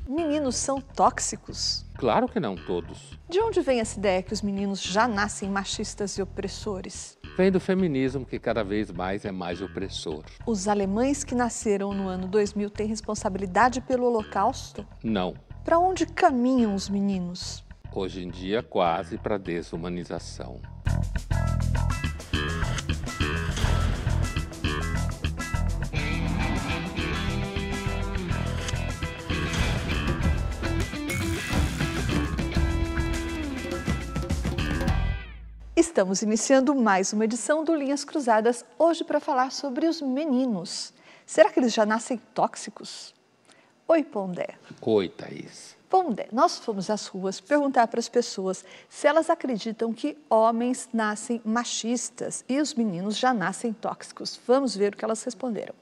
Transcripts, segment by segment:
Meninos são tóxicos? Claro que não todos. De onde vem essa ideia que os meninos já nascem machistas e opressores? Vem do feminismo, que cada vez mais é mais opressor. Os alemães que nasceram no ano 2000 têm responsabilidade pelo Holocausto? Não. Para onde caminham os meninos? Hoje em dia, quase para a desumanização. Estamos iniciando mais uma edição do Linhas Cruzadas, hoje para falar sobre os meninos. Será que eles já nascem tóxicos? Oi, Pondé. Oi, Thaís. Pondé, nós fomos às ruas perguntar para as pessoas se elas acreditam que homens nascem machistas e os meninos já nascem tóxicos. Vamos ver o que elas responderam.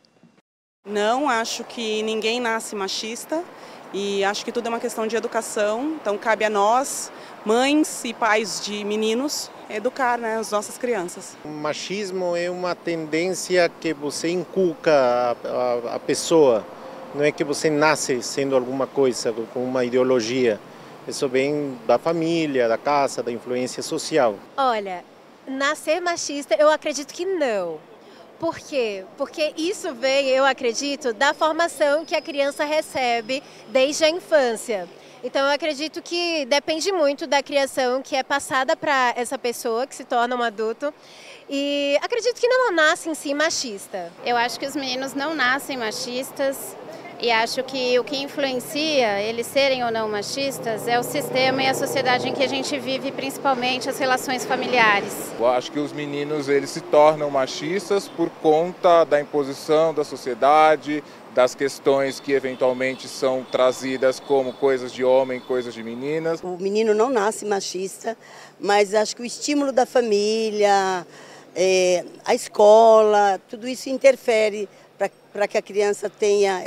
Não, acho que ninguém nasce machista e acho que tudo é uma questão de educação, então cabe a nós, mães e pais de meninos, educar, né, as nossas crianças. O machismo é uma tendência que você inculca a pessoa, não é que você nasce sendo alguma coisa, com uma ideologia. Isso vem da família, da casa, da influência social. Olha, nascer machista eu acredito que não. Por quê? Porque isso vem, eu acredito, da formação que a criança recebe desde a infância. Então, eu acredito que depende muito da criação que é passada para essa pessoa que se torna um adulto. E acredito que não nasce em si machista. Eu acho que os meninos não nascem machistas e acho que o que influencia eles serem ou não machistas é o sistema e a sociedade em que a gente vive, principalmente as relações familiares. Eu acho que os meninos eles se tornam machistas por conta da imposição da sociedade, das questões que eventualmente são trazidas como coisas de homem, coisas de meninas. O menino não nasce machista, mas acho que o estímulo da família, a escola, tudo isso interfere para que a criança tenha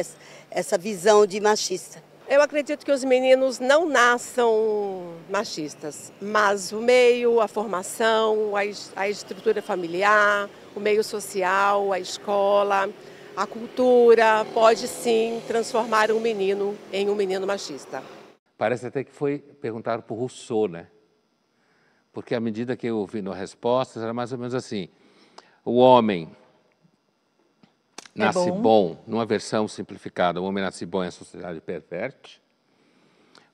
essa visão de machista. Eu acredito que os meninos não nasçam machistas, mas o meio, a formação, a estrutura familiar, o meio social, a escola, a cultura pode sim transformar um menino em um menino machista. Parece até que foi perguntado por Rousseau, né? Porque à medida que eu ouvi nas respostas, era mais ou menos assim: o homem nasce bom, numa versão simplificada, o homem nasce bom e a sociedade perverte.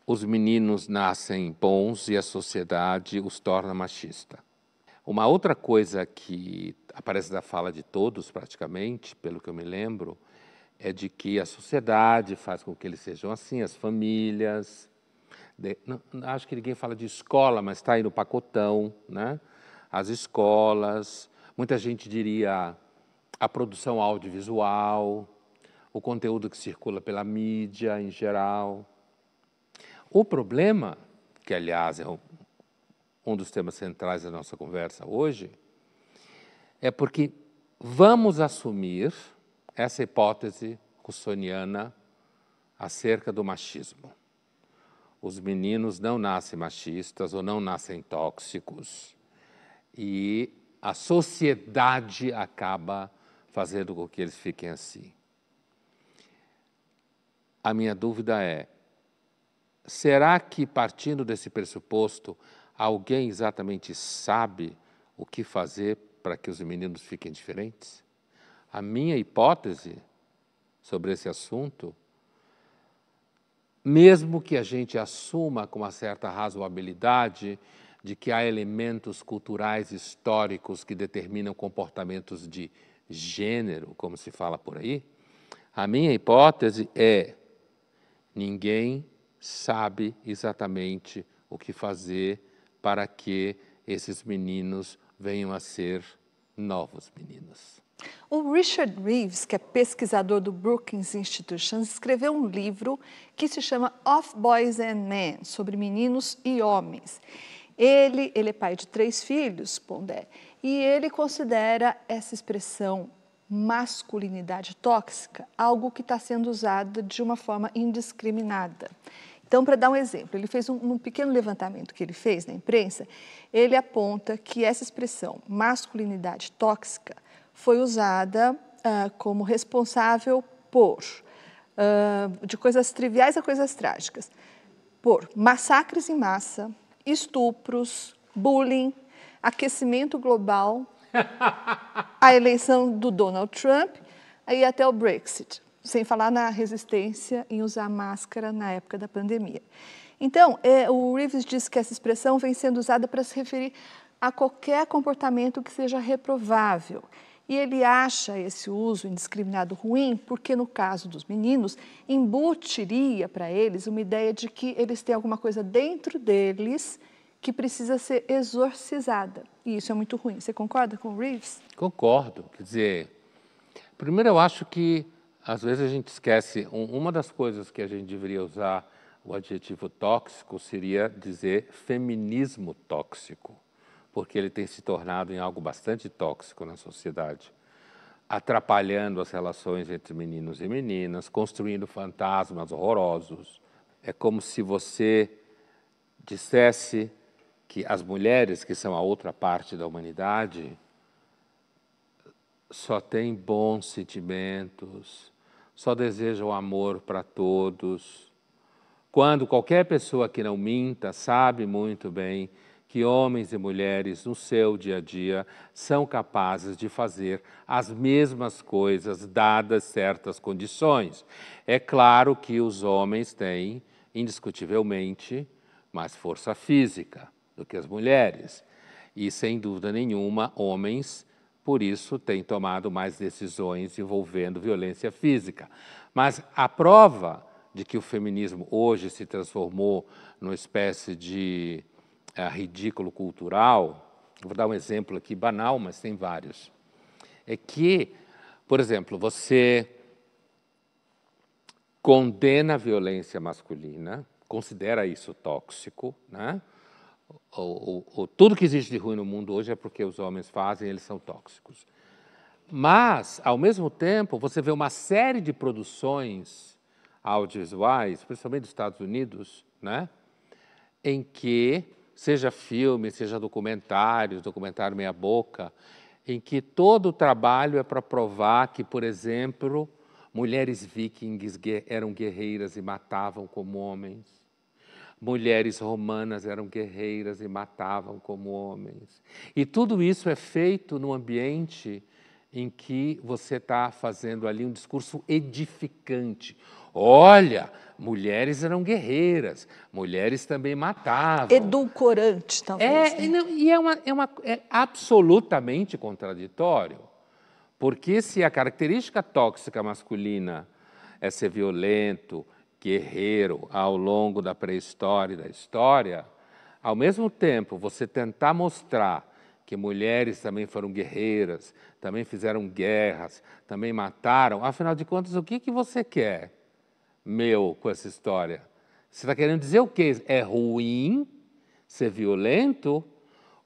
Os meninos nascem bons e a sociedade os torna machista. Uma outra coisa que aparece da fala de todos, praticamente, pelo que eu me lembro, é de que a sociedade faz com que eles sejam assim, as famílias. Não, acho que ninguém fala de escola, mas está aí no pacotão, né? As escolas, muita gente diria a produção audiovisual, o conteúdo que circula pela mídia em geral. O problema, que aliás é um dos temas centrais da nossa conversa hoje, é porque vamos assumir essa hipótese russoniana acerca do machismo. Os meninos não nascem machistas ou não nascem tóxicos e a sociedade acaba fazendo com que eles fiquem assim. A minha dúvida é, será que, partindo desse pressuposto, alguém exatamente sabe o que fazer para que os meninos fiquem diferentes? A minha hipótese sobre esse assunto, mesmo que a gente assuma com uma certa razoabilidade de que há elementos culturais históricos que determinam comportamentos de gênero, como se fala por aí, a minha hipótese é: ninguém sabe exatamente o que fazer para que esses meninos venham a ser novos meninos. O Richard Reeves, que é pesquisador do Brookings Institution, escreveu um livro que se chama Of Boys and Men, sobre meninos e homens. Ele é pai de 3 filhos, Pondé, e ele considera essa expressão masculinidade tóxica algo que está sendo usado de uma forma indiscriminada. Então, para dar um exemplo, ele fez um pequeno levantamento que ele fez na imprensa, ele aponta que essa expressão masculinidade tóxica foi usada como responsável por de coisas triviais a coisas trágicas, por massacres em massa, estupros, bullying, aquecimento global, a eleição do Donald Trump e até o Brexit, sem falar na resistência em usar máscara na época da pandemia. Então, o Reeves diz que essa expressão vem sendo usada para se referir a qualquer comportamento que seja reprovável. E ele acha esse uso indiscriminado ruim porque, no caso dos meninos, embutiria para eles uma ideia de que eles têm alguma coisa dentro deles que precisa ser exorcizada. E isso é muito ruim. Você concorda com o Reeves? Concordo. Quer dizer, primeiro eu acho que, às vezes, a gente esquece, uma das coisas que a gente deveria usar o adjetivo tóxico seria dizer feminismo tóxico, porque ele tem se tornado em algo bastante tóxico na sociedade, atrapalhando as relações entre meninos e meninas, construindo fantasmas horrorosos. É como se você dissesse que as mulheres, que são a outra parte da humanidade, só têm bons sentimentos, só desejam amor para todos, quando qualquer pessoa que não minta sabe muito bem que homens e mulheres, no seu dia a dia, são capazes de fazer as mesmas coisas, dadas certas condições. É claro que os homens têm, indiscutivelmente, mais força física do que as mulheres. E, sem dúvida nenhuma, homens, por isso, têm tomado mais decisões envolvendo violência física. Mas a prova de que o feminismo hoje se transformou numa espécie de ridículo cultural, vou dar um exemplo aqui banal, mas tem vários, é que, por exemplo, você condena a violência masculina, considera isso tóxico, né? Tudo que existe de ruim no mundo hoje é porque os homens fazem, eles são tóxicos. Mas, ao mesmo tempo, você vê uma série de produções audiovisuais, principalmente dos Estados Unidos, né, em que, seja filme, seja documentário meia-boca, em que todo o trabalho é para provar que, por exemplo, mulheres vikings eram guerreiras e matavam como homens, mulheres romanas eram guerreiras e matavam como homens. E tudo isso é feito num ambiente em que você está fazendo ali um discurso edificante. Olha, mulheres eram guerreiras, mulheres também matavam. Edulcorante, talvez. É absolutamente contraditório, porque se a característica tóxica masculina é ser violento, guerreiro ao longo da pré-história e da história, ao mesmo tempo você tentar mostrar que mulheres também foram guerreiras, também fizeram guerras, também mataram, afinal de contas, o que você quer? Com essa história. Você está querendo dizer o quê? É ruim ser violento?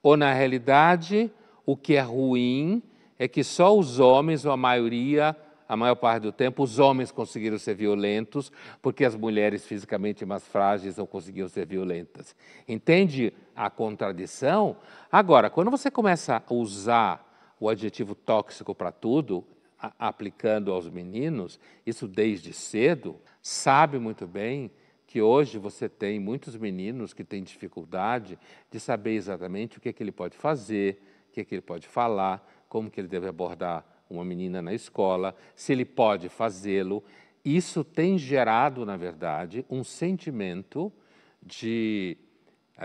Ou, na realidade, o que é ruim é que só os homens, ou a maior parte do tempo, os homens conseguiram ser violentos, porque as mulheres fisicamente mais frágeis não conseguiam ser violentas. Entende a contradição? Agora, quando você começa a usar o adjetivo tóxico para tudo, aplicando aos meninos, isso desde cedo, sabe muito bem que hoje você tem muitos meninos que têm dificuldade de saber exatamente o que ele pode fazer, o que ele pode falar, como que ele deve abordar uma menina na escola, se ele pode fazê-lo. Isso tem gerado, na verdade, um sentimento de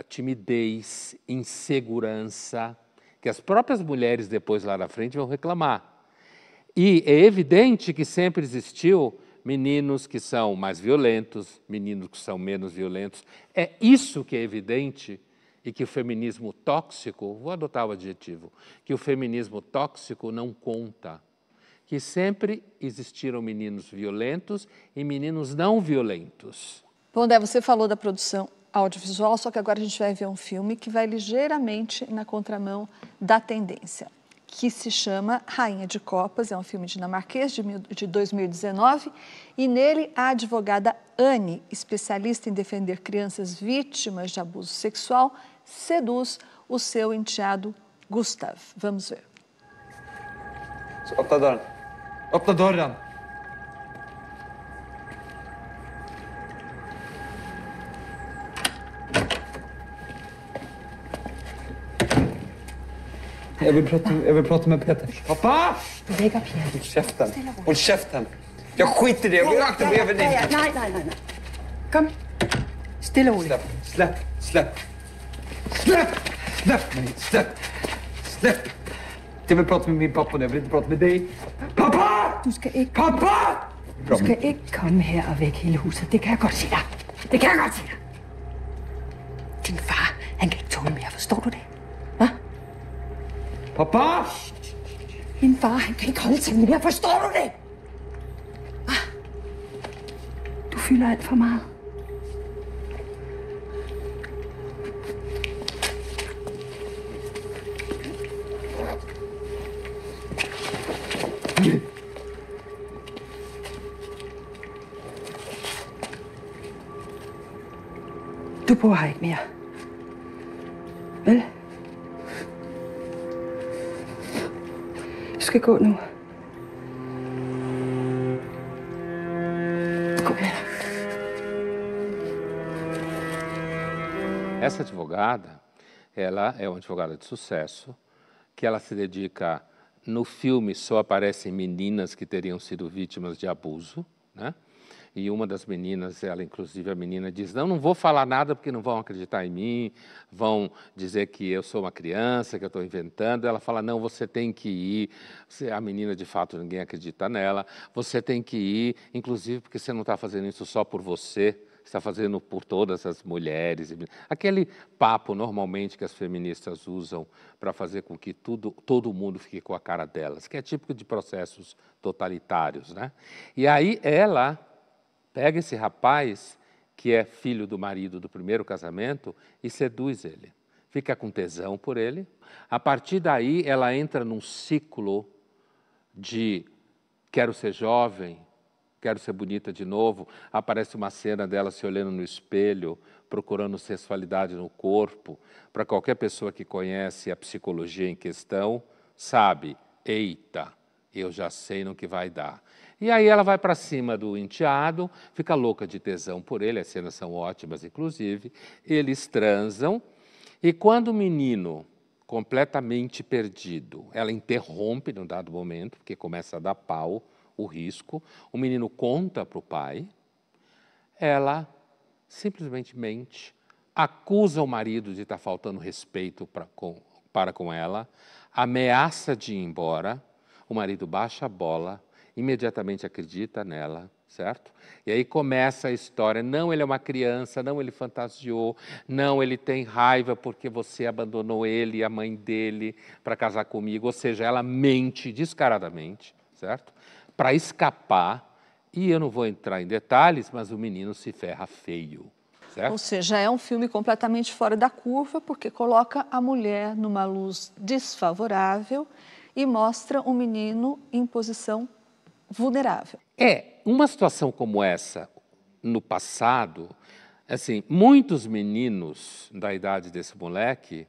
timidez, insegurança, que as próprias mulheres depois lá na frente vão reclamar. E é evidente que sempre existiu meninos que são mais violentos, meninos que são menos violentos. É isso que é evidente e que o feminismo tóxico, vou adotar o adjetivo, que o feminismo tóxico não conta. Que sempre existiram meninos violentos e meninos não violentos. Bom, Dé, você falou da produção audiovisual, só que agora a gente vai ver um filme que vai ligeiramente na contramão da tendência, que se chama Rainha de Copas, é um filme dinamarquês de 2019, e nele a advogada Anne, especialista em defender crianças vítimas de abuso sexual, seduz o seu enteado Gustav. Vamos ver. Så öppna dörren. Öppna dörren! Jag vill prata med Peter. Pappa! Du väcker Pierre. Håll käften. Håll käften. Jag skiter i det. Jag vill rakt bredvid dig. Nej. Kom. Stille og roligt. Släpp mig. Släpp. Jag vill prata med min pappa nu. Jag vill inte prata med dig. Pappa! Du skal ikke... Pappa! Du skal ikke komme her og vække hele huset. Det kan jeg godt sige dig. Din far, han kan ikke tåle mere. Forstår du det? Hva? Pappa! Din far, han kan ikke holde til mere. Forstår du det? Hva? Du fylder alt for meget. Du bor her ikke mere. Vel? Du skal gå nu. Gå med dig. Essa advogada, ela é uma advogada de sucesso, que ela se dedica... No filme só aparecem meninas que teriam sido vítimas de abuso, né? E uma das meninas, ela inclusive a menina diz, não vou falar nada porque não vão acreditar em mim, vão dizer que eu sou uma criança, que eu estou inventando. Ela fala, não, você tem que ir. A menina, de fato, ninguém acredita nela. Você tem que ir, inclusive porque você não está fazendo isso só por você, está fazendo por todas as mulheres. Aquele papo, normalmente, que as feministas usam para fazer com que todo mundo fique com a cara delas, que é típico de processos totalitários, né? E aí ela pega esse rapaz, que é filho do marido do primeiro casamento, e seduz ele. Fica com tesão por ele. A partir daí, ela entra num ciclo de quero ser jovem, quero ser bonita de novo. Aparece uma cena dela se olhando no espelho, procurando sensualidade no corpo. Para qualquer pessoa que conhece a psicologia em questão, sabe, eita, eu já sei no que vai dar. E aí ela vai para cima do enteado, fica louca de tesão por ele, as cenas são ótimas, inclusive. Eles transam, e quando o menino, completamente perdido, ela interrompe num dado momento, porque começa a dar pau, o risco, o menino conta para o pai, ela simplesmente mente, acusa o marido de estar faltando respeito para com ela, ameaça de ir embora, o marido baixa a bola, imediatamente acredita nela, certo? E aí começa a história, não, ele é uma criança, não, ele fantasiou, não, ele tem raiva porque você abandonou ele e a mãe dele para casar comigo, ou seja, ela mente descaradamente, certo? Para escapar, e eu não vou entrar em detalhes, mas o menino se ferra feio, certo? Ou seja, é um filme completamente fora da curva, porque coloca a mulher numa luz desfavorável e mostra o menino em posição vulnerável. Uma situação como essa, no passado, assim, muitos meninos da idade desse moleque,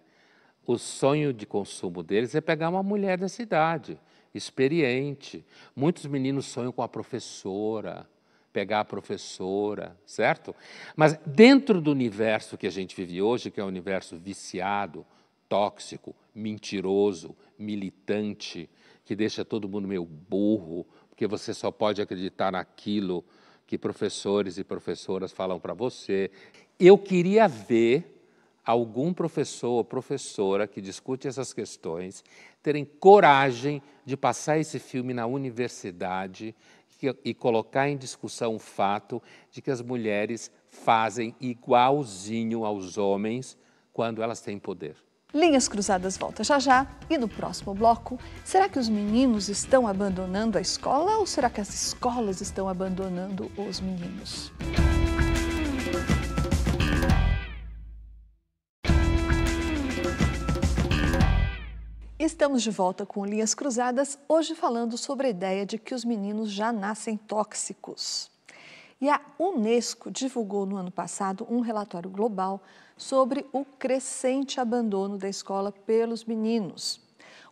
o sonho de consumo deles é pegar uma mulher dessa idade, experiente. Muitos meninos sonham com a professora, pegar a professora, certo? Mas dentro do universo que a gente vive hoje, que é um universo viciado, tóxico, mentiroso, militante, que deixa todo mundo meio burro, porque você só pode acreditar naquilo que professores e professoras falam para você. Eu queria ver algum professor ou professora que discute essas questões terem coragem de passar esse filme na universidade e colocar em discussão o fato de que as mulheres fazem igualzinho aos homens quando elas têm poder. Linhas Cruzadas volta já já, e no próximo bloco, será que os meninos estão abandonando a escola ou será que as escolas estão abandonando os meninos? Estamos de volta com Linhas Cruzadas, hoje falando sobre a ideia de que os meninos já nascem tóxicos. E a Unesco divulgou no ano passado um relatório global sobre o crescente abandono da escola pelos meninos.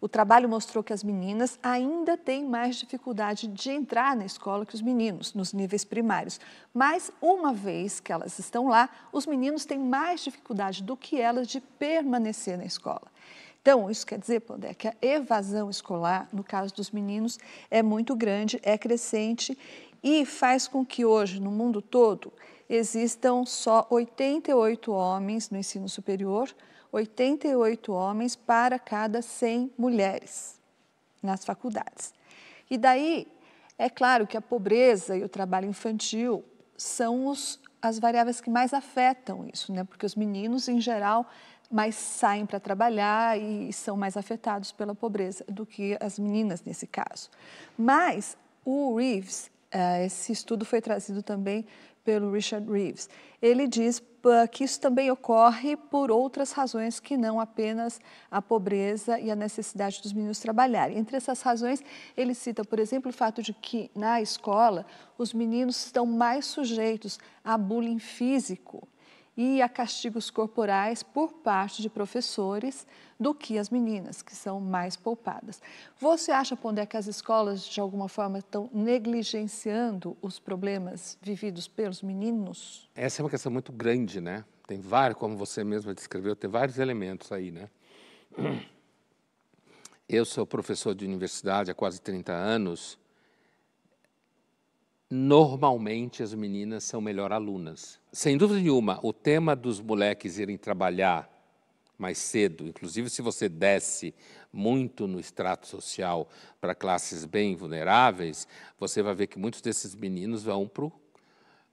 O trabalho mostrou que as meninas ainda têm mais dificuldade de entrar na escola que os meninos, nos níveis primários. Mas, uma vez que elas estão lá, os meninos têm mais dificuldade do que elas de permanecer na escola. Então, isso quer dizer, Pondé, que a evasão escolar, no caso dos meninos, é muito grande, é crescente e faz com que hoje, no mundo todo, existam só 88 homens no ensino superior, 88 homens para cada 100 mulheres nas faculdades. E daí, é claro que a pobreza e o trabalho infantil são as variáveis que mais afetam isso, né? Porque os meninos, em geral, mais saem para trabalhar e são mais afetados pela pobreza do que as meninas nesse caso. Mas o Reeves, esse estudo foi trazido também pelo Richard Reeves, ele diz que isso também ocorre por outras razões que não apenas a pobreza e a necessidade dos meninos trabalharem. Entre essas razões, ele cita, por exemplo, o fato de que na escola os meninos estão mais sujeitos a bullying físico e a castigos corporais por parte de professores do que as meninas, que são mais poupadas. Você acha, Pondé, que as escolas, de alguma forma, estão negligenciando os problemas vividos pelos meninos? Essa é uma questão muito grande, né? Tem vários, como você mesma descreveu, tem vários elementos aí, né? Eu sou professor de universidade há quase 30 anos. Normalmente, as meninas são melhor alunas. Sem dúvida nenhuma, o tema dos moleques irem trabalhar mais cedo, inclusive se você desce muito no extrato social para classes bem vulneráveis, você vai ver que muitos desses meninos vão para o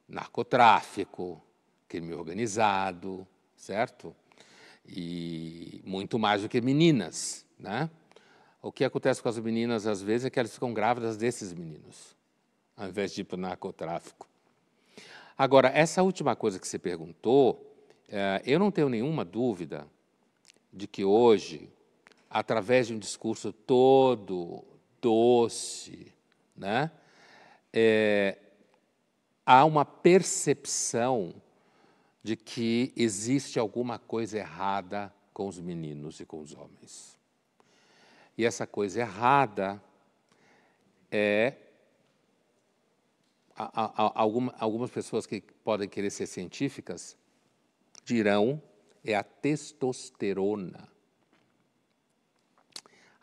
narcotráfico, crime organizado, certo? E muito mais do que meninas, né? O que acontece com as meninas, às vezes, é que elas ficam grávidas desses meninos, ao invés de ir para o narcotráfico. Agora, essa última coisa que você perguntou, eu não tenho nenhuma dúvida de que hoje, através de um discurso todo doce, né, há uma percepção de que existe alguma coisa errada com os meninos e com os homens. E essa coisa errada é algumas pessoas que podem querer ser científicas dirão é a testosterona.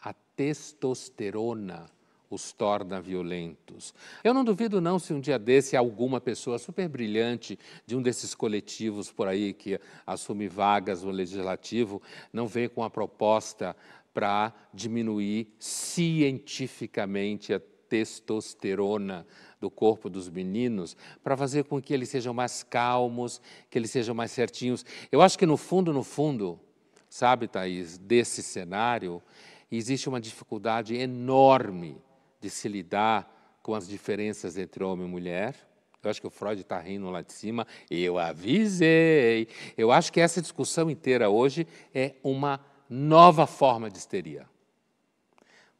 A testosterona os torna violentos. Eu não duvido não se um dia desse alguma pessoa super brilhante de um desses coletivos por aí que assume vagas no legislativo não vem com a proposta para diminuir cientificamente a testosterona do corpo dos meninos, para fazer com que eles sejam mais calmos, que eles sejam mais certinhos. Eu acho que no fundo, sabe, Thaís, desse cenário, existe uma dificuldade enorme de se lidar com as diferenças entre homem e mulher. Eu acho que o Freud está rindo lá de cima. Eu avisei. Eu acho que essa discussão inteira hoje é uma nova forma de histeria.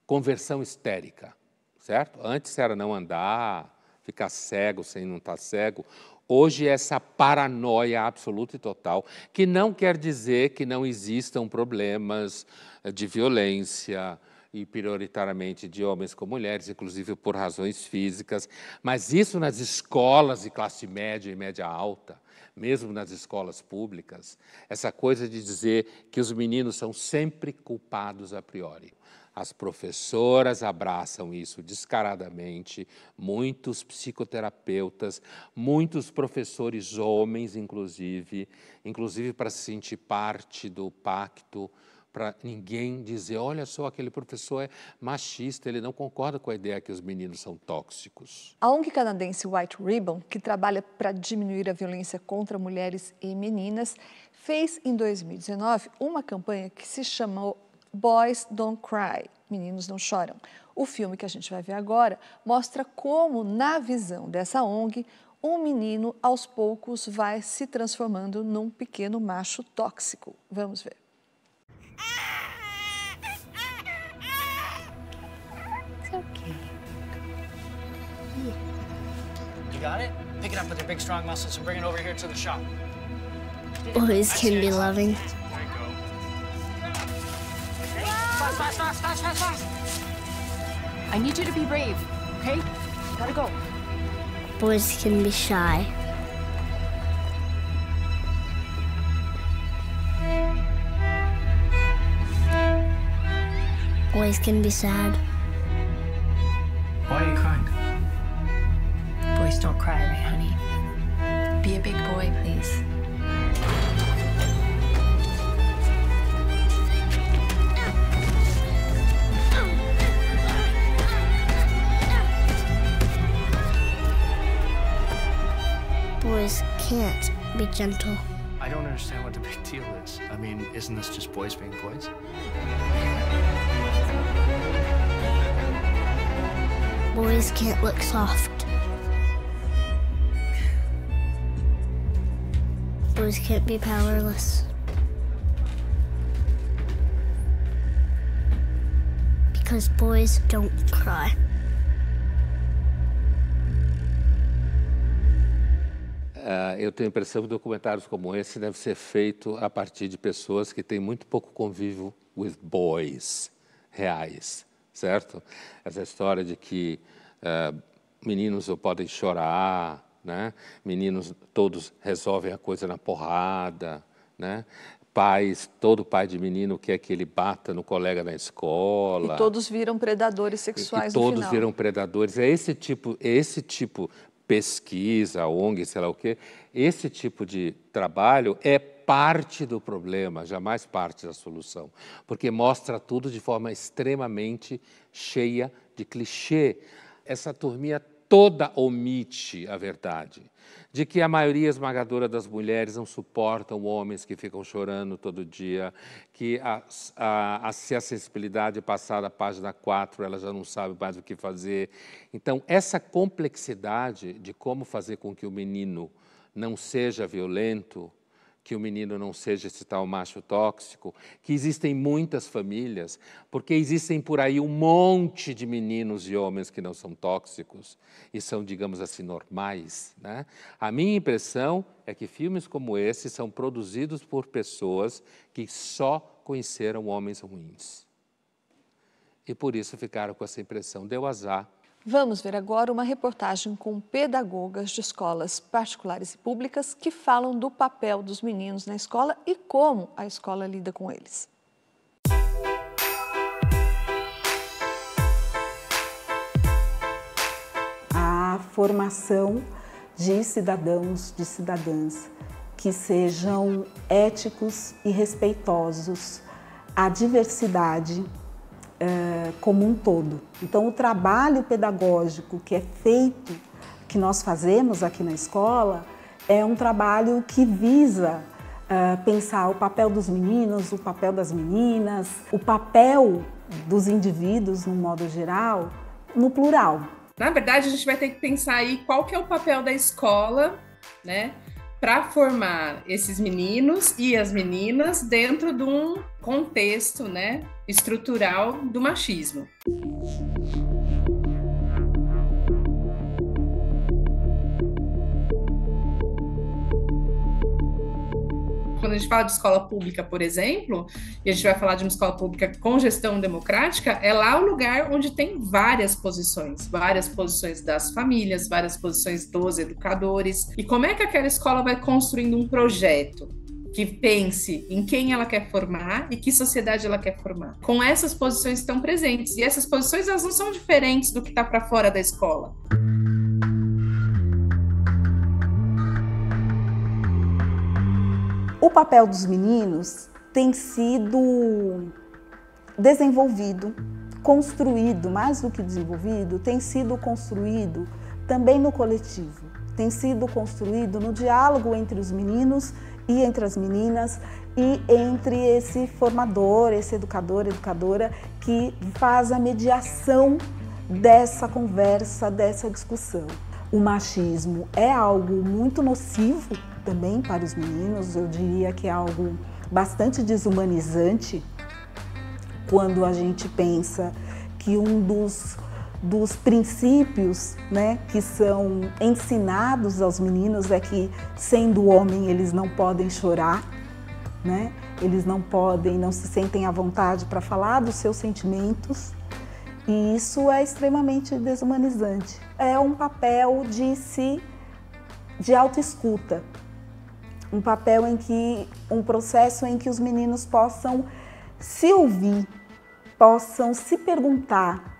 Conversão histérica, certo? Antes era não andar, ficar cego sem não estar cego. Hoje é essa paranoia absoluta e total, que não quer dizer que não existam problemas de violência, e prioritariamente de homens com mulheres, inclusive por razões físicas, mas isso nas escolas de classe média e média alta, mesmo nas escolas públicas, essa coisa de dizer que os meninos são sempre culpados a priori. As professoras abraçam isso descaradamente, muitos psicoterapeutas, muitos professores homens, inclusive para se sentir parte do pacto, para ninguém dizer, olha só, aquele professor é machista, ele não concorda com a ideia que os meninos são tóxicos. A ONG canadense White Ribbon, que trabalha para diminuir a violência contra mulheres e meninas, fez em 2019 uma campanha que se chamou Boys Don't Cry, Meninos Não Choram. O filme que a gente vai ver agora mostra como, na visão dessa ONG, um menino, aos poucos, vai se transformando num pequeno macho tóxico. Vamos ver. It's okay. You got it? Pick it up with your big, strong muscles and bring it over here to the shop. Boys can be loving. Fast. I need you to be brave, okay? Gotta go. Boys can be shy. Boys can be sad. Why are you crying? Boys don't cry, right, honey? Be a big boy, please. Boys can't be gentle. I don't understand what the big deal is. I mean, isn't this just boys being boys? Boys can't look soft. Boys can't be powerless. Because boys don't cry. Eu tenho a impressão que documentários como esse devem ser feitos a partir de pessoas que têm muito pouco convívio with boys reais, certo? Essa história de que meninos podem chorar, né? Meninos todos resolvem a coisa na porrada, né? Pais, todo pai de menino quer que ele bata no colega na escola. E todos viram predadores sexuais no final. Todos viram predadores. É esse tipo pesquisa, ONG, sei lá o quê, esse tipo de trabalho é parte do problema, jamais parte da solução, porque mostra tudo de forma extremamente cheia de clichê. Essa turminha toda omite a verdade, de que a maioria esmagadora das mulheres não suportam homens que ficam chorando todo dia, que se a sensibilidade passar da página 4, ela já não sabe mais o que fazer. Então, essa complexidade de como fazer com que o menino não seja violento, que o menino não seja esse tal macho tóxico, que existem muitas famílias, porque existem por aí um monte de meninos e homens que não são tóxicos e são, digamos assim, normais, né? A minha impressão é que filmes como esse são produzidos por pessoas que só conheceram homens ruins. E por isso ficaram com essa impressão. Deu azar. Vamos ver agora uma reportagem com pedagogas de escolas particulares e públicas que falam do papel dos meninos na escola e como a escola lida com eles. A formação de cidadãos, de cidadãs que sejam éticos e respeitosos à diversidade como um todo. Então, o trabalho pedagógico que é feito, que nós fazemos aqui na escola, é um trabalho que visa pensar o papel dos meninos, o papel das meninas, o papel dos indivíduos, no modo geral, no plural. Na verdade, a gente vai ter que pensar aí qual que é o papel da escola, né, para formar esses meninos e as meninas dentro de um contexto, né, estrutural do machismo. Quando a gente fala de escola pública, por exemplo, e a gente vai falar de uma escola pública com gestão democrática, é lá o lugar onde tem várias posições das famílias, várias posições dos educadores. E como é que aquela escola vai construindo um projeto que pense em quem ela quer formar e que sociedade ela quer formar? Com essas posições estão presentes. E essas posições, elas não são diferentes do que está para fora da escola. O papel dos meninos tem sido desenvolvido, construído, mais do que desenvolvido, tem sido construído também no coletivo, tem sido construído no diálogo entre os meninos e entre as meninas e entre esse formador, esse educador, educadora que faz a mediação dessa conversa, dessa discussão. O machismo é algo muito nocivo também para os meninos, eu diria que é algo bastante desumanizante quando a gente pensa que um dos princípios, né, que são ensinados aos meninos é que, sendo homem, eles não podem chorar, né? Eles não se sentem à vontade para falar dos seus sentimentos. E isso é extremamente desumanizante. É um papel de autoescuta, um papel um processo em que os meninos possam se ouvir, possam se perguntar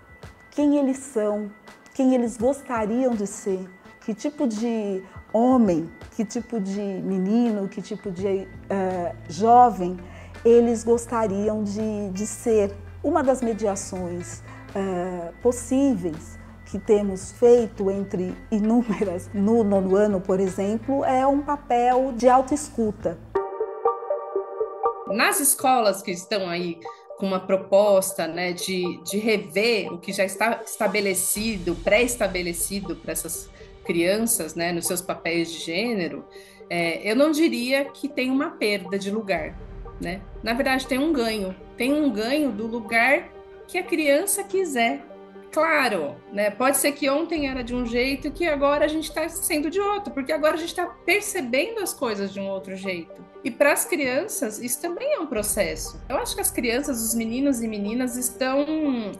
quem eles são, quem eles gostariam de ser, que tipo de homem, que tipo de menino, que tipo de jovem eles gostariam de ser. Uma das mediações possíveis que temos feito entre inúmeras no 9º ano, por exemplo, é um papel de autoescuta. Nas escolas que estão aí com uma proposta, né, de rever o que já está estabelecido, pré-estabelecido para essas crianças, né, nos seus papéis de gênero, eu não diria que tem uma perda de lugar, né? Na verdade, tem um ganho do lugar que a criança quiser. Claro, né? Pode ser que ontem era de um jeito e que agora a gente está sendo de outro, porque agora a gente está percebendo as coisas de um outro jeito. E para as crianças, isso também é um processo. Eu acho que as crianças, os meninos e meninas estão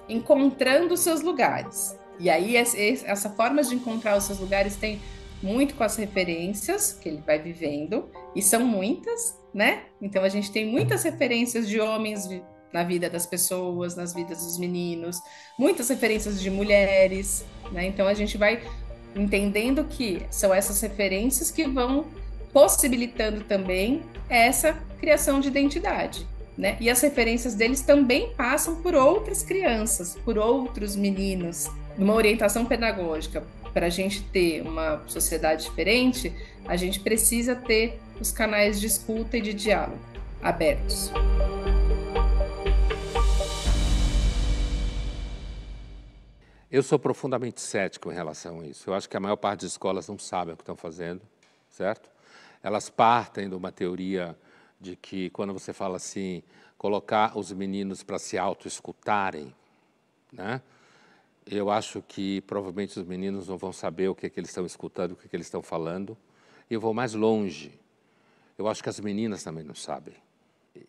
encontrando os seus lugares. E aí, essa forma de encontrar os seus lugares tem muito com as referências que ele vai vivendo, e são muitas, né? Então, a gente tem muitas referências de homens na vida das pessoas, nas vidas dos meninos, muitas referências de mulheres, né? Então a gente vai entendendo que são essas referências que vão possibilitando também essa criação de identidade, né? E as referências deles também passam por outras crianças, por outros meninos. Numa orientação pedagógica, para a gente ter uma sociedade diferente, a gente precisa ter os canais de escuta e de diálogo abertos. Eu sou profundamente cético em relação a isso. Eu acho que a maior parte das escolas não sabem o que estão fazendo, certo? Elas partem de uma teoria de que, quando você fala assim, colocar os meninos para se autoescutarem, né? Eu acho que provavelmente os meninos não vão saber o que é que eles estão escutando, o que é que eles estão falando. E eu vou mais longe. Eu acho que as meninas também não sabem.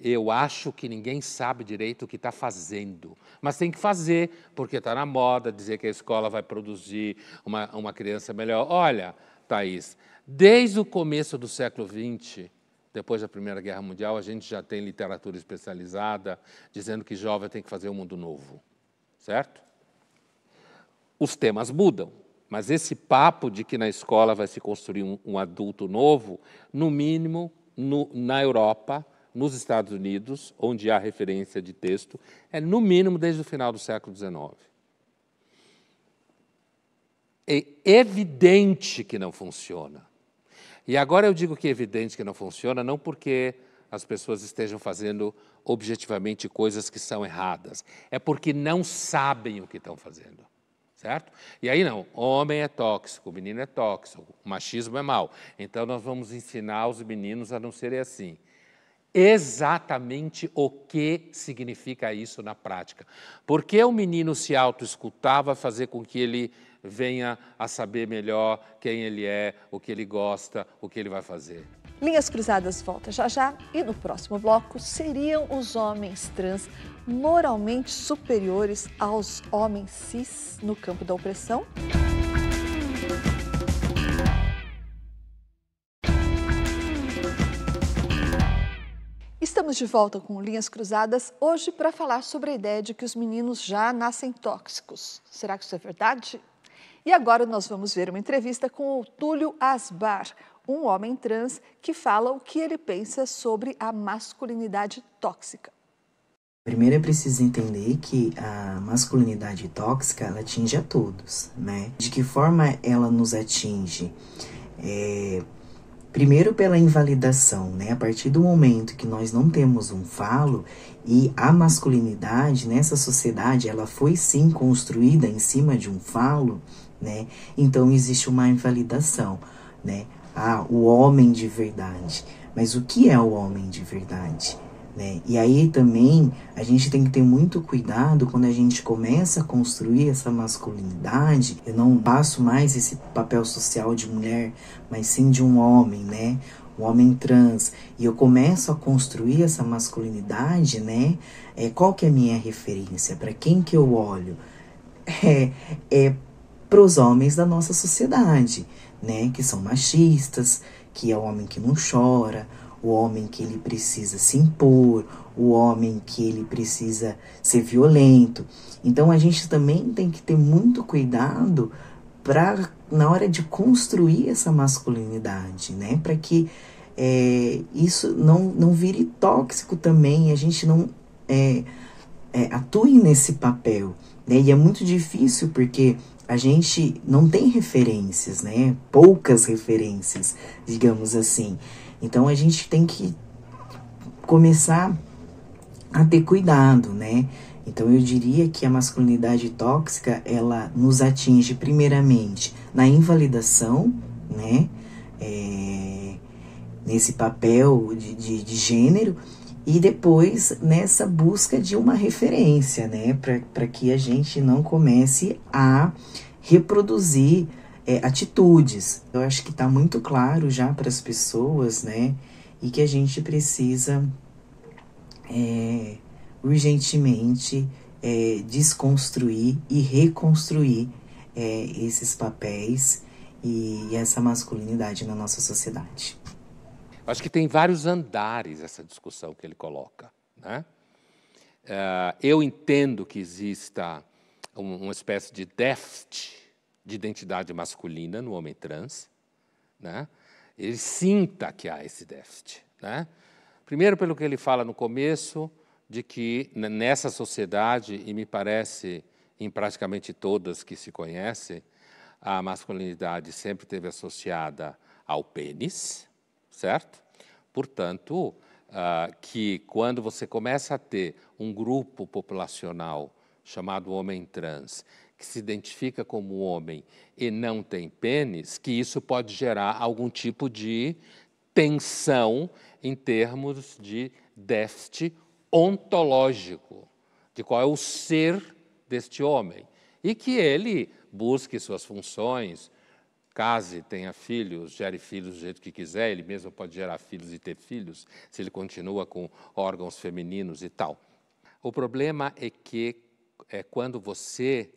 Eu acho que ninguém sabe direito o que está fazendo, mas tem que fazer, porque está na moda dizer que a escola vai produzir uma criança melhor. Olha, Thaís, desde o começo do século XX, depois da Primeira Guerra Mundial, a gente já tem literatura especializada dizendo que jovem tem que fazer um mundo novo, certo? Os temas mudam, mas esse papo de que na escola vai se construir um adulto novo, no mínimo, na Europa, nos Estados Unidos, onde há referência de texto, é no mínimo desde o final do século XIX. É evidente que não funciona. E agora eu digo que é evidente que não funciona, não porque as pessoas estejam fazendo objetivamente coisas que são erradas, é porque não sabem o que estão fazendo. Certo? E aí não, homem é tóxico, menino é tóxico, o machismo é mau. Então nós vamos ensinar os meninos a não serem assim. Exatamente o que significa isso na prática. Porque o menino se autoescutar vai fazer com que ele venha a saber melhor quem ele é, o que ele gosta, o que ele vai fazer. Linhas Cruzadas volta já já e no próximo bloco, seriam os homens trans moralmente superiores aos homens cis no campo da opressão? Estamos de volta com Linhas Cruzadas, hoje para falar sobre a ideia de que os meninos já nascem tóxicos. Será que isso é verdade? E agora nós vamos ver uma entrevista com o Túlio Asbar, um homem trans que fala o que ele pensa sobre a masculinidade tóxica. Primeiro é preciso entender que a masculinidade tóxica, ela atinge a todos, né? De que forma ela nos atinge? Primeiro pela invalidação, né? A partir do momento que nós não temos um falo, e a masculinidade nessa sociedade, ela foi sim construída em cima de um falo, né? Então existe uma invalidação, né? O homem de verdade. Mas o que é o homem de verdade? Né? E aí também a gente tem que ter muito cuidado quando a gente começa a construir essa masculinidade. Eu não passo mais esse papel social de mulher, mas sim de um homem, né? Um homem trans. E eu começo a construir essa masculinidade, né? Qual que é a minha referência? Para quem que eu olho? Para os homens da nossa sociedade, né? Que são machistas, que é o homem que não chora, o homem que ele precisa se impor, o homem que ele precisa ser violento. Então a gente também tem que ter muito cuidado na hora de construir essa masculinidade, né? Para que isso não vire tóxico também, a gente não atue nesse papel, né? E é muito difícil porque a gente não tem referências, né? Poucas referências, digamos assim. Então a gente tem que começar a ter cuidado, né? Então eu diria que a masculinidade tóxica, ela nos atinge primeiramente na invalidação, né? Nesse papel de gênero, e depois nessa busca de uma referência, né? Para que a gente não comece a reproduzir atitudes. Eu acho que está muito claro já para as pessoas, né? E que a gente precisa urgentemente desconstruir e reconstruir esses papéis e essa masculinidade na nossa sociedade. Acho que tem vários andares essa discussão que ele coloca, né? Eu entendo que exista uma espécie de déficit de identidade masculina no homem trans, né? Ele sinta que há esse déficit, né? Primeiro, pelo que ele fala no começo, de que nessa sociedade, e me parece em praticamente todas que se conhecem, a masculinidade sempre esteve associada ao pênis, certo? Portanto, que quando você começa a ter um grupo populacional chamado homem trans, que se identifica como homem e não tem pênis, que isso pode gerar algum tipo de tensão em termos de déficit ontológico, de qual é o ser deste homem, e que ele busque suas funções, case, tenha filhos, gere filhos do jeito que quiser, ele mesmo pode gerar filhos e ter filhos, se ele continua com órgãos femininos e tal. O problema é que quando você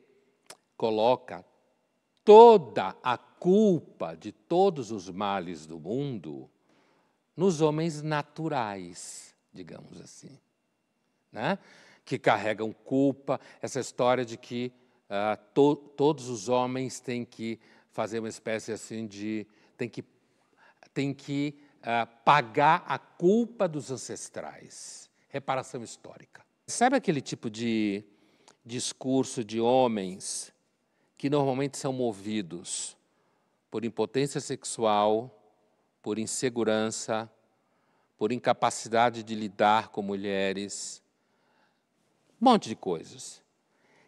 coloca toda a culpa de todos os males do mundo nos homens naturais, digamos assim, né? Que carregam culpa, essa história de que todos os homens têm que fazer uma espécie assim de... tem que pagar a culpa dos ancestrais, reparação histórica. Sabe aquele tipo de discurso de homens que normalmente são movidos por impotência sexual, por insegurança, por incapacidade de lidar com mulheres, um monte de coisas,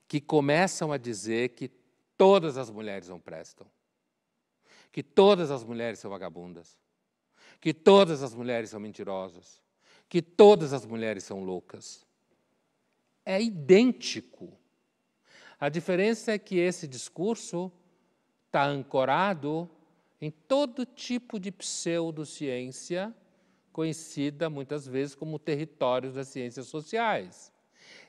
que começam a dizer que todas as mulheres não prestam, que todas as mulheres são vagabundas, que todas as mulheres são mentirosas, que todas as mulheres são loucas. É idêntico. A diferença é que esse discurso está ancorado em todo tipo de pseudociência, conhecida muitas vezes como territórios das ciências sociais.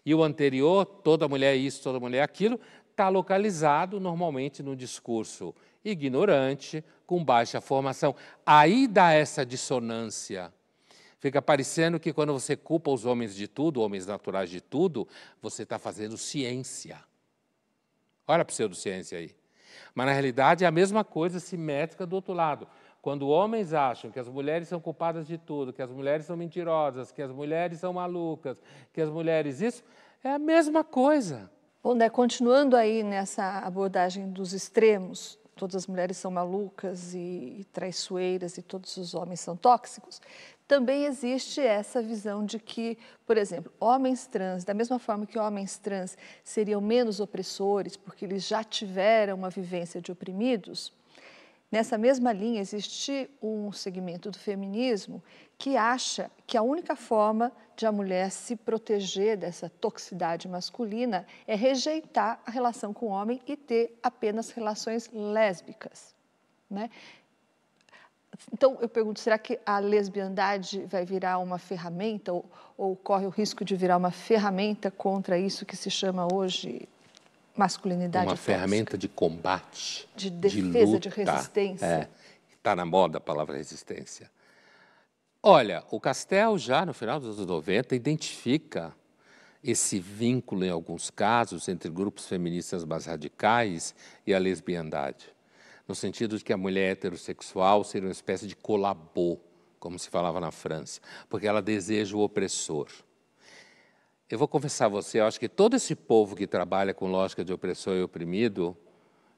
E o anterior, toda mulher isso, toda mulher aquilo, está localizado normalmente no discurso ignorante, com baixa formação. Aí dá essa dissonância. Fica parecendo que quando você culpa os homens de tudo, homens naturais de tudo, você está fazendo ciência. Olha a pseudociência aí. Mas, na realidade, é a mesma coisa simétrica do outro lado. Quando homens acham que as mulheres são culpadas de tudo, que as mulheres são mentirosas, que as mulheres são malucas, que as mulheres isso, é a mesma coisa. Bom, né, continuando aí nessa abordagem dos extremos, todas as mulheres são malucas e traiçoeiras e todos os homens são tóxicos, também existe essa visão de que, por exemplo, homens trans, da mesma forma que homens trans seriam menos opressores porque eles já tiveram uma vivência de oprimidos, nessa mesma linha existe um segmento do feminismo que acha que a única forma de a mulher se proteger dessa toxicidade masculina é rejeitar a relação com o homem e ter apenas relações lésbicas, né? Então, eu pergunto, será que a lesbiandade vai virar uma ferramenta ou corre o risco de virar uma ferramenta contra isso que se chama hoje masculinidade tóxica? Uma ferramenta de combate, de defesa, luta, de resistência. Está na moda a palavra resistência. Olha, o Castel já no final dos anos 90 identifica esse vínculo, em alguns casos, entre grupos feministas mais radicais e a lesbiandade, no sentido de que a mulher heterossexual seria uma espécie de collabo, como se falava na França, porque ela deseja o opressor. Eu vou confessar a você, eu acho que todo esse povo que trabalha com lógica de opressor e oprimido,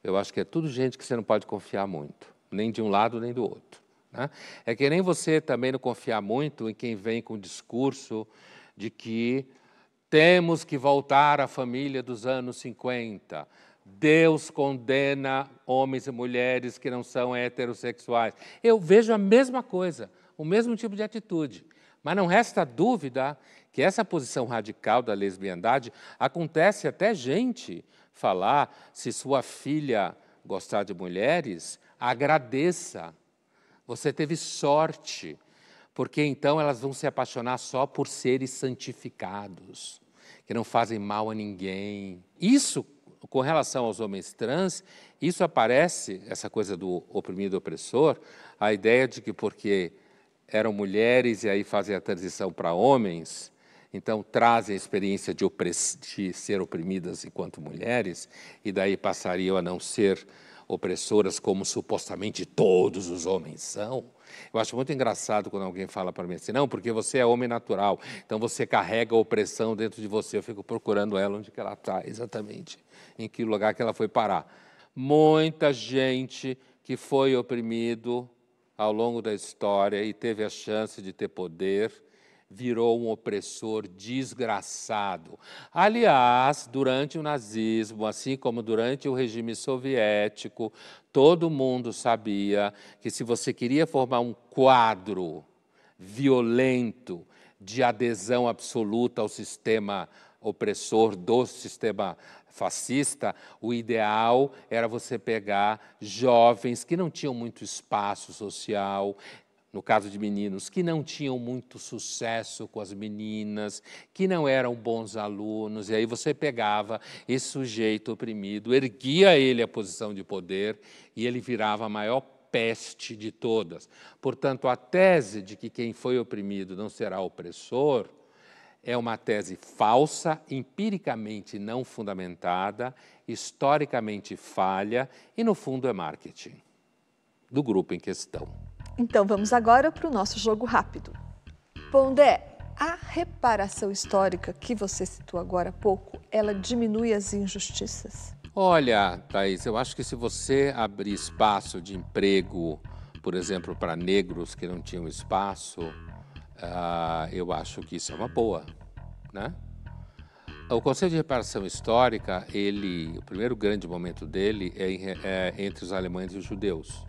eu acho que é tudo gente que você não pode confiar muito, nem de um lado nem do outro, né? É que nem você também não confiar muito em quem vem com o discurso de que temos que voltar à família dos anos 50. Deus condena homens e mulheres que não são heterossexuais. Eu vejo a mesma coisa, o mesmo tipo de atitude. Mas não resta dúvida que essa posição radical da lesbiandade acontece até gente falar, se sua filha gostar de mulheres, agradeça. Você teve sorte, porque então elas vão se apaixonar só por seres santificados, que não fazem mal a ninguém. Isso, com relação aos homens trans, isso aparece, essa coisa do oprimido e opressor, a ideia de que porque eram mulheres e aí fazem a transição para homens, então trazem a experiência de ser oprimidas enquanto mulheres, e daí passariam a não ser opressoras como supostamente todos os homens são. Eu acho muito engraçado quando alguém fala para mim assim, não, porque você é homem natural, então você carrega a opressão dentro de você. Eu fico procurando ela onde que ela está, exatamente, em que lugar que ela foi parar. Muita gente que foi oprimido ao longo da história e teve a chance de ter poder, virou um opressor desgraçado. Aliás, durante o nazismo, assim como durante o regime soviético, todo mundo sabia que se você queria formar um quadro violento de adesão absoluta ao sistema opressor do sistema fascista, o ideal era você pegar jovens que não tinham muito espaço social, no caso de meninos, que não tinham muito sucesso com as meninas, que não eram bons alunos, e aí você pegava esse sujeito oprimido, erguia ele à posição de poder e ele virava a maior peste de todas. Portanto, a tese de que quem foi oprimido não será opressor é uma tese falsa, empiricamente não fundamentada, historicamente falha e, no fundo, é marketing do grupo em questão. Então, vamos agora para o nosso jogo rápido. Pondé, a reparação histórica que você citou agora há pouco, ela diminui as injustiças? Olha, Thaís, eu acho que se você abrir espaço de emprego, por exemplo, para negros que não tinham espaço, eu acho que isso é uma boa, né? O Conselho de Reparação Histórica, o primeiro grande momento dele é entre os alemães e os judeus,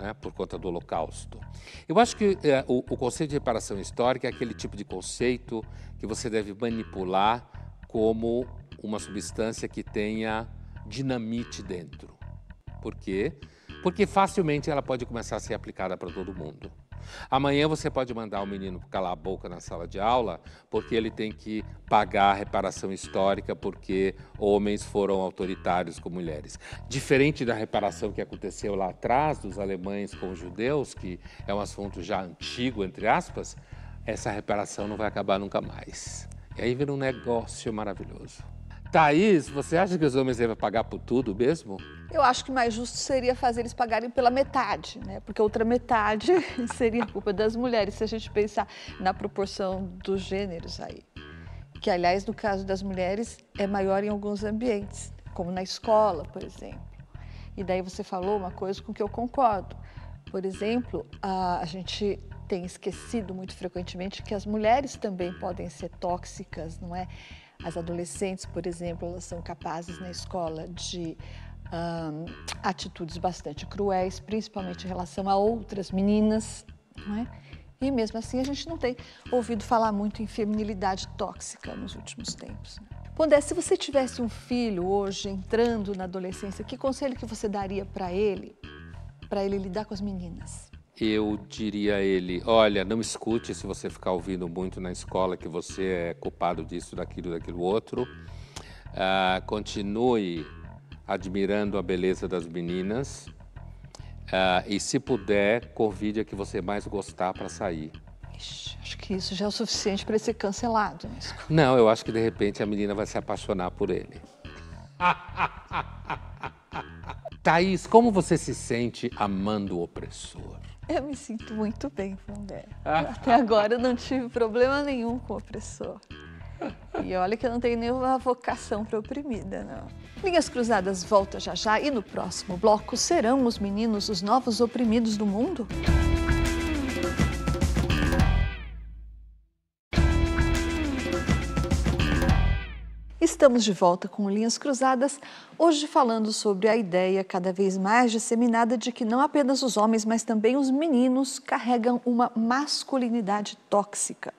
né, por conta do Holocausto. Eu acho que o Conceito de Reparação Histórica é aquele tipo de conceito que você deve manipular como uma substância que tenha dinamite dentro. Por quê? Porque facilmente ela pode começar a ser aplicada para todo mundo. Amanhã você pode mandar o menino calar a boca na sala de aula porque ele tem que pagar a reparação histórica porque homens foram autoritários com mulheres. Diferente da reparação que aconteceu lá atrás dos alemães com os judeus, que é um assunto já antigo, entre aspas, essa reparação não vai acabar nunca mais. E aí vira um negócio maravilhoso. Thaís, você acha que os homens devem pagar por tudo mesmo? Eu acho que mais justo seria fazer eles pagarem pela metade, né? Porque a outra metade seria culpa das mulheres, se a gente pensar na proporção dos gêneros aí. Que, aliás, no caso das mulheres, é maior em alguns ambientes, como na escola, por exemplo. E daí você falou uma coisa com que eu concordo. Por exemplo, a gente tem esquecido muito frequentemente que as mulheres também podem ser tóxicas, não é? As adolescentes, por exemplo, elas são capazes na escola de atitudes bastante cruéis, principalmente em relação a outras meninas, não é? E mesmo assim a gente não tem ouvido falar muito em feminilidade tóxica nos últimos tempos. Pondé, se você tivesse um filho hoje entrando na adolescência, que conselho que você daria para ele lidar com as meninas? Eu diria a ele, olha, não escute se você ficar ouvindo muito na escola que você é culpado disso, daquilo outro. Continue admirando a beleza das meninas e, se puder, convide a que você mais gostar para sair. Ixi, acho que isso já é o suficiente para ele ser cancelado. Não, eu acho que de repente a menina vai se apaixonar por ele. Thaís, como você se sente amando o opressor? Eu me sinto muito bem, Pondé. Até agora eu não tive problema nenhum com o opressor. E olha que eu não tenho nenhuma vocação para oprimida, não. Linhas Cruzadas volta já já e no próximo bloco, serão os meninos os novos oprimidos do mundo? Estamos de volta com Linhas Cruzadas, hoje falando sobre a ideia cada vez mais disseminada de que não apenas os homens, mas também os meninos carregam uma masculinidade tóxica.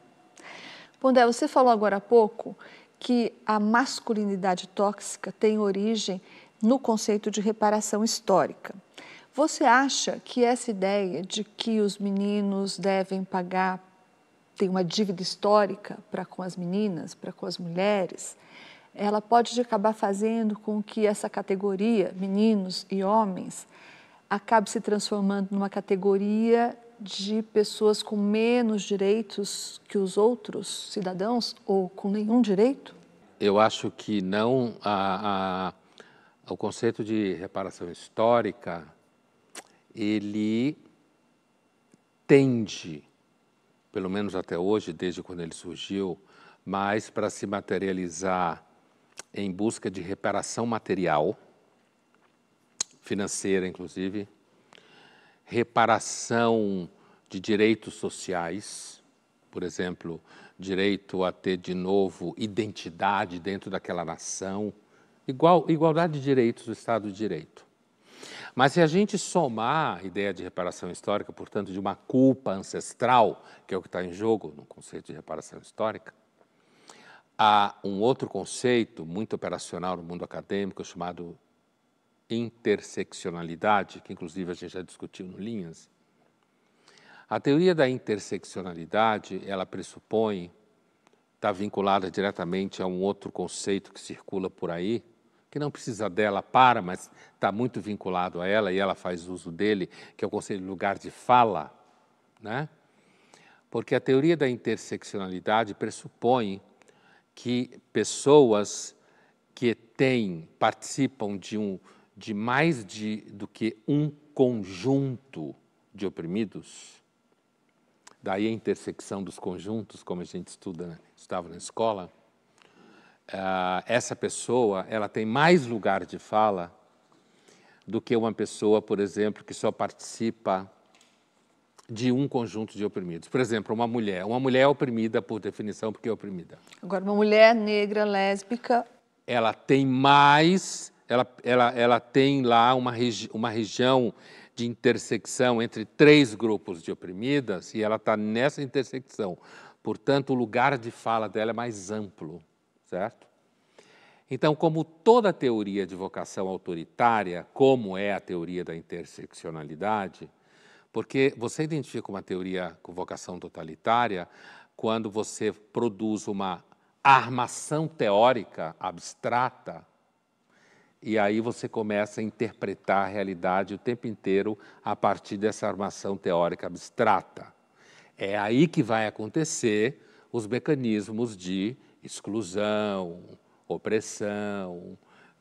Pondé, você falou agora há pouco que a masculinidade tóxica tem origem no conceito de reparação histórica. Você acha que essa ideia de que os meninos devem pagar, tem uma dívida histórica para com as meninas, para com as mulheres, ela pode acabar fazendo com que essa categoria, meninos e homens, acabe se transformando numa categoria de pessoas com menos direitos que os outros cidadãos ou com nenhum direito? Eu acho que não. O conceito de reparação histórica, ele tende, pelo menos até hoje, desde quando ele surgiu, mais para se materializar em busca de reparação material, financeira inclusive, reparação de direitos sociais, por exemplo, direito a ter de novo identidade dentro daquela nação, igualdade de direitos do Estado de Direito. Mas se a gente somar a ideia de reparação histórica, portanto, de uma culpa ancestral, que é o que está em jogo no conceito de reparação histórica, há um outro conceito muito operacional no mundo acadêmico chamado interseccionalidade, que inclusive a gente já discutiu no Linhas. A teoria da interseccionalidade, ela pressupõe, está vinculada diretamente a um outro conceito que circula por aí, que não precisa dela mas está muito vinculado a ela e ela faz uso dele, que é o conceito de lugar de fala, né? Porque a teoria da interseccionalidade pressupõe que pessoas que participam de mais do que um conjunto de oprimidos, daí a intersecção dos conjuntos, como a gente estudava na escola, essa pessoa ela tem mais lugar de fala do que uma pessoa, por exemplo, que só participa de um conjunto de oprimidos. Por exemplo, uma mulher é oprimida por definição porque é oprimida. Agora, uma mulher negra, lésbica... Ela tem mais, ela tem lá uma região de intersecção entre 3 grupos de oprimidas e ela está nessa intersecção. Portanto, o lugar de fala dela é mais amplo, certo? Então, como toda teoria de vocação autoritária, como é a teoria da interseccionalidade, porque você identifica uma teoria com vocação totalitária quando você produz uma armação teórica abstrata e aí você começa a interpretar a realidade o tempo inteiro a partir dessa armação teórica abstrata. É aí que vai acontecer os mecanismos de exclusão, opressão,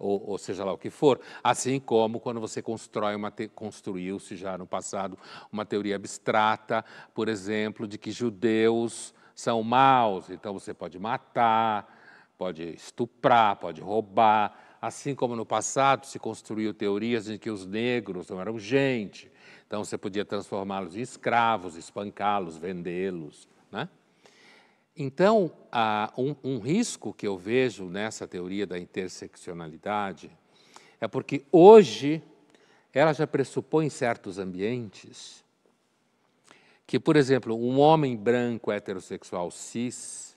ou seja lá o que for, assim como quando você construiu-se já no passado uma teoria abstrata, por exemplo, de que judeus são maus, então você pode matar, pode estuprar, pode roubar, assim como no passado se construiu teorias de que os negros não eram gente, então você podia transformá-los em escravos, espancá-los, vendê-los, né? Então, um risco que eu vejo nessa teoria da interseccionalidade é porque hoje ela já pressupõe em certos ambientes que, por exemplo, um homem branco heterossexual cis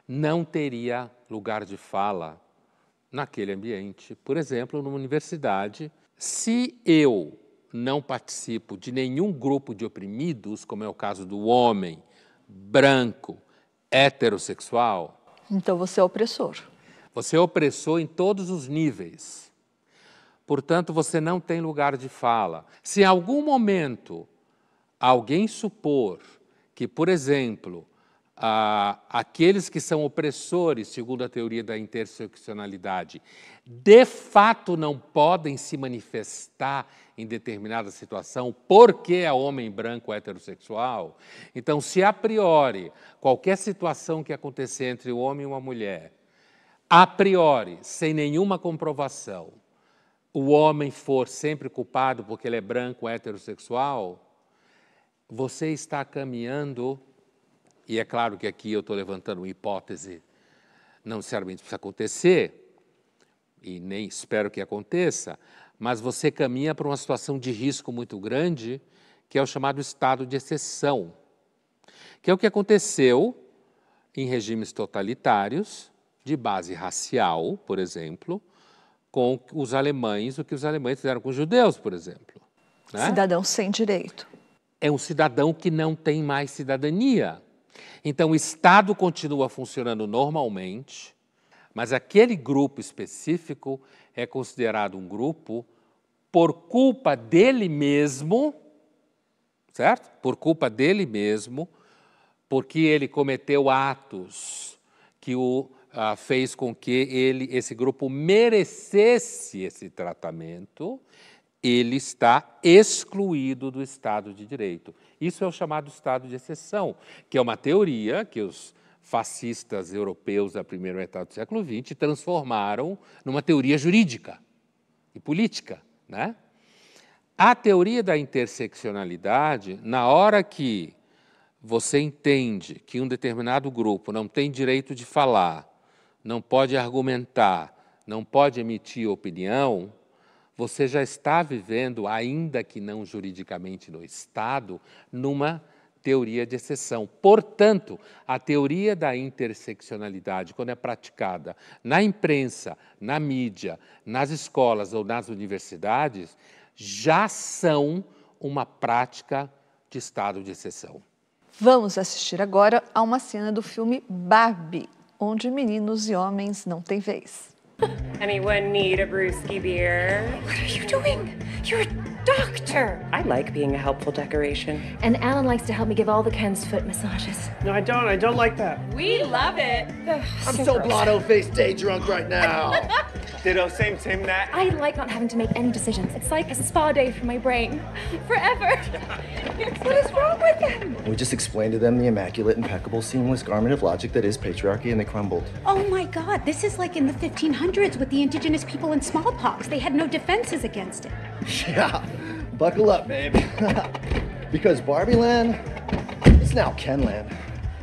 não teria lugar de fala naquele ambiente. Por exemplo, numa universidade, se eu não participo de nenhum grupo de oprimidos, como é o caso do homem branco heterossexual... Então você é opressor. Você é opressor em todos os níveis. Portanto, você não tem lugar de fala. Se em algum momento alguém supor que, por exemplo, aqueles que são opressores, segundo a teoria da interseccionalidade, de fato não podem se manifestar em determinada situação porque é homem branco heterossexual. Então, se a priori, qualquer situação que acontecer entre um homem e uma mulher, a priori, sem nenhuma comprovação, o homem for sempre culpado porque ele é branco heterossexual, você está caminhando. E é claro que aqui eu estou levantando uma hipótese, não necessariamente precisa acontecer, e nem espero que aconteça, mas você caminha para uma situação de risco muito grande, que é o chamado estado de exceção, que é o que aconteceu em regimes totalitários, de base racial, por exemplo, com os alemães, o que os alemães fizeram com os judeus, por exemplo. Né? Cidadão sem direito. É um cidadão que não tem mais cidadania. Então, o Estado continua funcionando normalmente, mas aquele grupo específico é considerado um grupo por culpa dele mesmo, certo? Por culpa dele mesmo, porque ele cometeu atos que o fez com que esse grupo merecesse esse tratamento, ele está excluído do Estado de Direito. Isso é o chamado Estado de Exceção, que é uma teoria que os fascistas europeus da primeira metade do século XX transformaram numa teoria jurídica e política, né? A teoria da interseccionalidade, na hora que você entende que um determinado grupo não tem direito de falar, não pode argumentar, não pode emitir opinião, você já está vivendo, ainda que não juridicamente no Estado, numa teoria de exceção. Portanto, a teoria da interseccionalidade, quando é praticada na imprensa, na mídia, nas escolas ou nas universidades, já são uma prática de estado de exceção. Vamos assistir agora a uma cena do filme Barbie, onde meninos e homens não têm vez. Anyone need a brewski beer? What are you doing? You're a doctor. I like being a helpful decoration. And Alan likes to help me give all the Kens foot massages. No, I don't. I don't like that. We love it. I'm so blotto-faced day drunk right now. Ditto, same, Nat. I like not having to make any decisions. It's like a spa day for my brain. Forever. What is wrong with them? We just explained to them the immaculate, impeccable, seamless garment of logic that is patriarchy, and they crumbled. Oh my God, this is like in the 1500s with the indigenous people and smallpox. They had no defenses against it. Yeah, buckle up, babe. Because Barbie Land, it's now Kenland.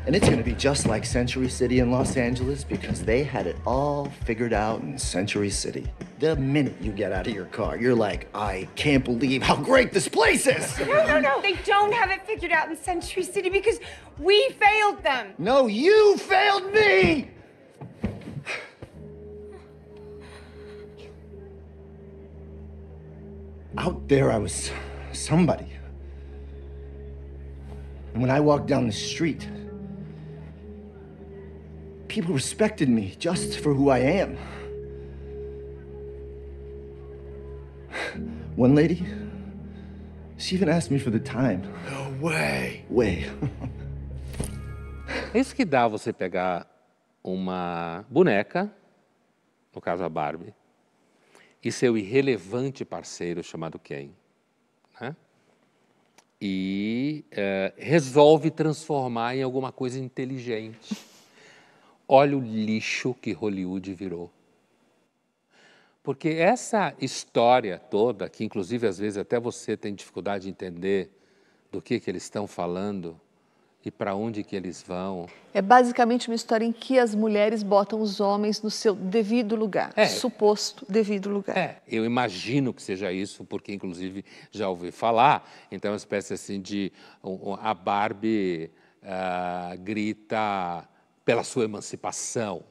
And it's gonna be just like Century City in Los Angeles because they had it all figured out in Century City. The minute you get out of your car, you're like, I can't believe how great this place is! No, they don't have it figured out in Century City because we failed them! No, you failed me! Out there, I was somebody. And when I walked down the street, people respected me just for who I am. One lady, she even asked me for the time. No way. É isso que dá você pegar uma boneca, no caso a Barbie, e seu irrelevante parceiro chamado Ken, né? E resolve transformar em alguma coisa inteligente. Olha o lixo que Hollywood virou. Porque essa história toda, que inclusive às vezes até você tem dificuldade de entender do que eles estão falando e para onde que eles vão. É basicamente uma história em que as mulheres botam os homens no seu devido lugar, suposto devido lugar. Eu imagino que seja isso, porque inclusive já ouvi falar, então é uma espécie assim de... a Barbie grita pela sua emancipação.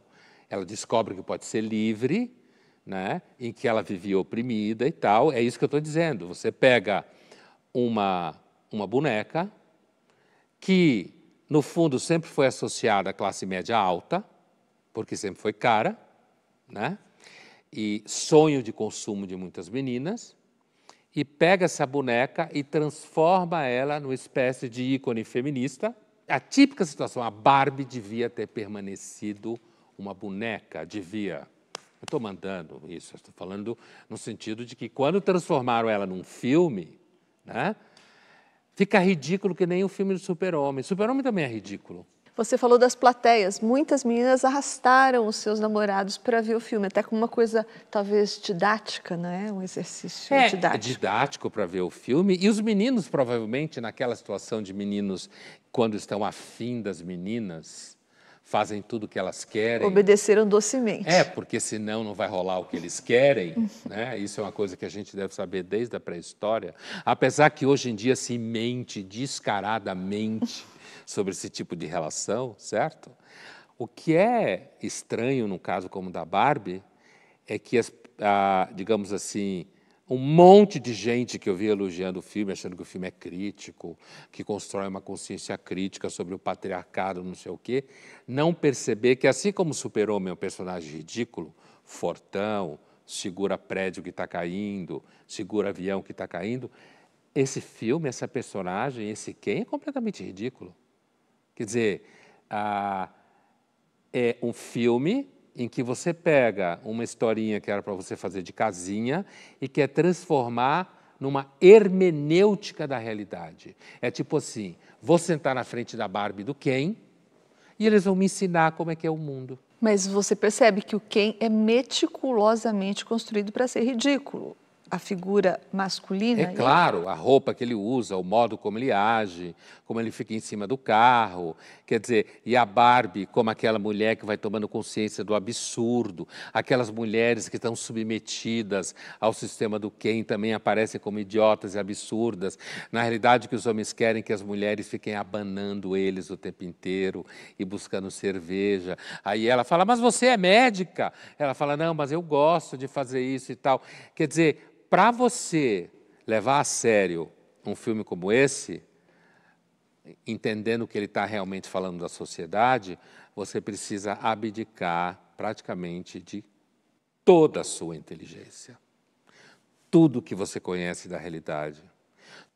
Ela descobre que pode ser livre, né, em que ela vivia oprimida e tal. É isso que eu estou dizendo. Você pega uma boneca que, no fundo, sempre foi associada à classe média alta, porque sempre foi cara, né, e sonho de consumo de muitas meninas, e pega essa boneca e transforma ela numa espécie de ícone feminista, a típica situação, a Barbie devia ter permanecido uma boneca, devia. Eu estou mandando isso, estou falando no sentido de que quando transformaram ela num filme, né, fica ridículo que nem o filme do Super-Homem. Super-Homem também é ridículo. Você falou das plateias. Muitas meninas arrastaram os seus namorados para ver o filme, até com uma coisa talvez didática, não é? Um exercício didático. É didático para ver o filme. E os meninos, provavelmente, naquela situação de meninos, quando estão afim das meninas, fazem tudo o que elas querem. Obedeceram docemente. Porque senão não vai rolar o que eles querem, né? Isso é uma coisa que a gente deve saber desde a pré-história. Apesar que hoje em dia se mente descaradamente sobre esse tipo de relação, certo? O que é estranho num caso como o da Barbie é que, digamos assim, um monte de gente que eu vi elogiando o filme, achando que o filme é crítico, que constrói uma consciência crítica sobre o patriarcado, não sei o quê, não perceber que, assim como o Super-Homem é um personagem ridículo, fortão, segura prédio que está caindo, segura avião que está caindo, esse filme, essa personagem, esse Ken é completamente ridículo. Quer dizer, é um filme em que você pega uma historinha que era para você fazer de casinha e quer transformar numa hermenêutica da realidade. É tipo assim, vou sentar na frente da Barbie e do Ken e eles vão me ensinar como é que é o mundo. Mas você percebe que o Ken é meticulosamente construído para ser ridículo. A figura masculina... É claro, a roupa que ele usa, o modo como ele age, como ele fica em cima do carro. Quer dizer, e a Barbie como aquela mulher que vai tomando consciência do absurdo. Aquelas mulheres que estão submetidas ao sistema do Ken também aparecem como idiotas e absurdas. Na realidade, o que os homens querem é que as mulheres fiquem abanando eles o tempo inteiro e buscando cerveja. Aí ela fala, mas você é médica? Ela fala, não, mas eu gosto de fazer isso e tal. Quer dizer, para você levar a sério um filme como esse, entendendo que ele está realmente falando da sociedade, você precisa abdicar praticamente de toda a sua inteligência. Tudo que você conhece da realidade,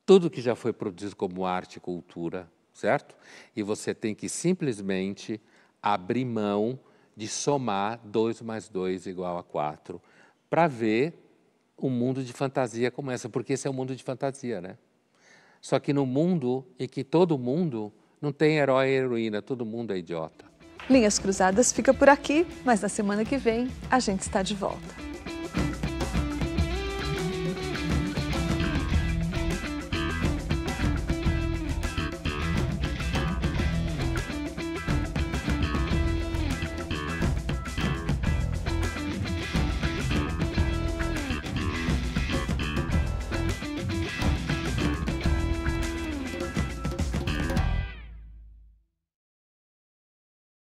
tudo que já foi produzido como arte e cultura, certo? E você tem que simplesmente abrir mão de somar 2 mais 2 igual a 4 para ver um mundo de fantasia como essa, porque esse é um mundo de fantasia, né? Só que no mundo em que todo mundo não tem herói e heroína, todo mundo é idiota. Linhas Cruzadas fica por aqui, mas na semana que vem a gente está de volta.